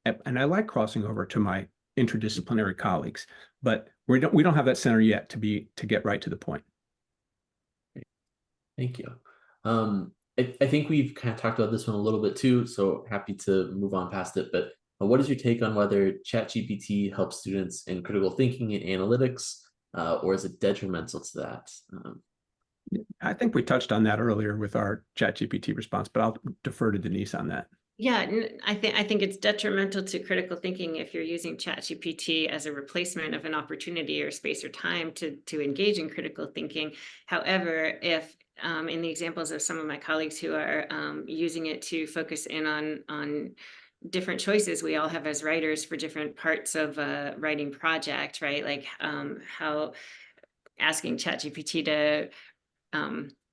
and I like crossing over to my interdisciplinary colleagues. But we don't have that center yet to get right to the point. Thank you. I think we've kind of talked about this one a little bit too, so happy to move on past it. But what is your take on whether ChatGPT helps students in critical thinking and analytics, or is it detrimental to that? I think we touched on that earlier with our ChatGPT response, but I'll defer to Denise on that. Yeah, I think it's detrimental to critical thinking if you're using ChatGPT as a replacement of an opportunity or space or time to engage in critical thinking. However, if in the examples of some of my colleagues who are using it to focus in on different choices we all have as writers for different parts of a writing project, right? Like how asking ChatGPT to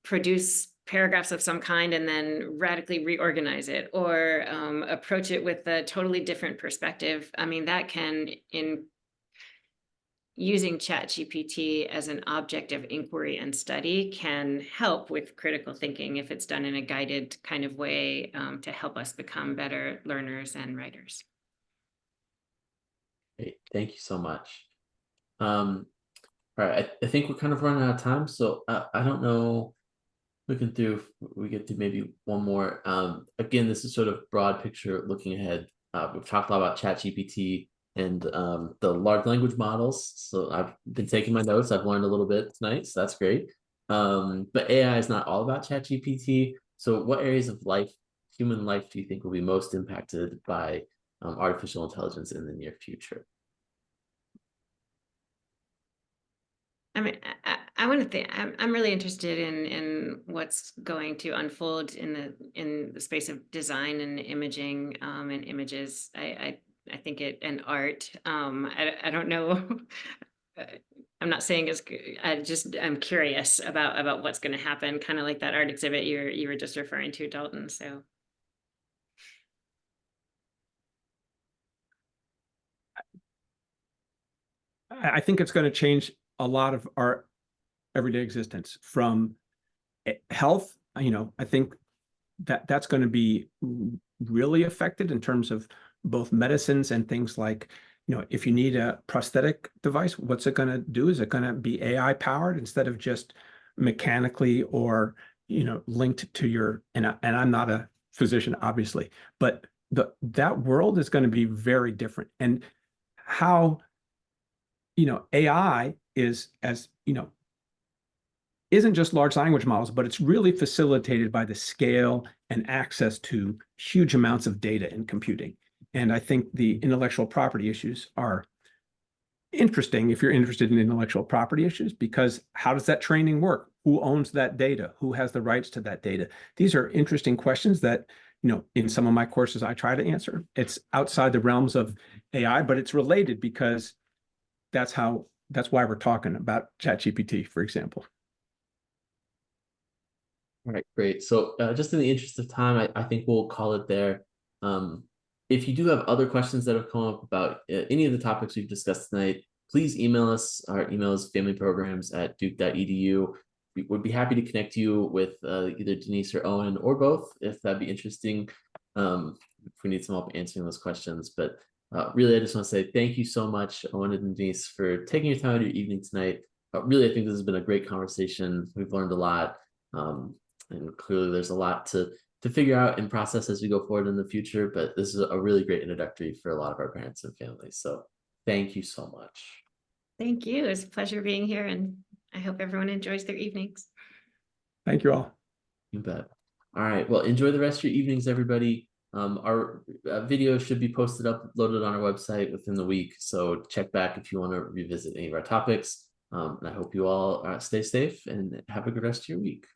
produce paragraphs of some kind and then radically reorganize it, or approach it with a totally different perspective. I mean, that can, in using ChatGPT as an object of inquiry and study, can help with critical thinking if it's done in a guided kind of way, to help us become better learners and writers. Great. Thank you so much. All right, I think we're kind of running out of time, so I don't know. Looking through, if we get to maybe one more. Again, this is sort of broad picture looking ahead. We've talked a lot about ChatGPT and the large language models. So I've been taking my notes. I've learned a little bit tonight, so that's great. But AI is not all about ChatGPT. So what areas of life, human life, do you think will be most impacted by artificial intelligence in the near future? I mean, I want to think. I'm really interested in what's going to unfold in the space of design and imaging, and images. I think it and art. I don't know. I'm not saying it's. I'm curious about what's going to happen. Kind of like that art exhibit you were just referring to, Dalton. So. I think it's going to change a lot of our everyday existence, from health. I think that's going to be really affected in terms of both medicines and things like, if you need a prosthetic device, what's it going to do? Is it going to be AI powered instead of just mechanically, or, linked to your, and I'm not a physician, obviously, but that world is going to be very different. And how, AI is, as isn't just large language models, but it's really facilitated by the scale and access to huge amounts of data in computing. And I think the intellectual property issues are interesting if you're interested in intellectual property issues, because how does that training work? Who owns that data? Who has the rights to that data? These are interesting questions that, in some of my courses, I try to answer. It's outside the realms of AI, but it's related, because that's why we're talking about ChatGPT, for example. All right, great. So just in the interest of time, I think we'll call it there. If you do have other questions that have come up about any of the topics we've discussed tonight, please email us. Our email is familyprograms@duke.edu. We would be happy to connect you with either Denise or Owen, or both, if that'd be interesting, if we need some help answering those questions. But really, I just want to say thank you so much, Owen and Denise, for taking your time out of your evening tonight. Really, I think this has been a great conversation. We've learned a lot. And clearly there's a lot to figure out and process as we go forward in the future, but this is a really great introductory for a lot of our parents and families. So thank you so much. Thank you. It's a pleasure being here, and I hope everyone enjoys their evenings. Thank you all. You bet. All right. Well, enjoy the rest of your evenings, everybody. Our video should be posted uploaded on our website within the week. So check back if you want to revisit any of our topics. And I hope you all stay safe and have a good rest of your week.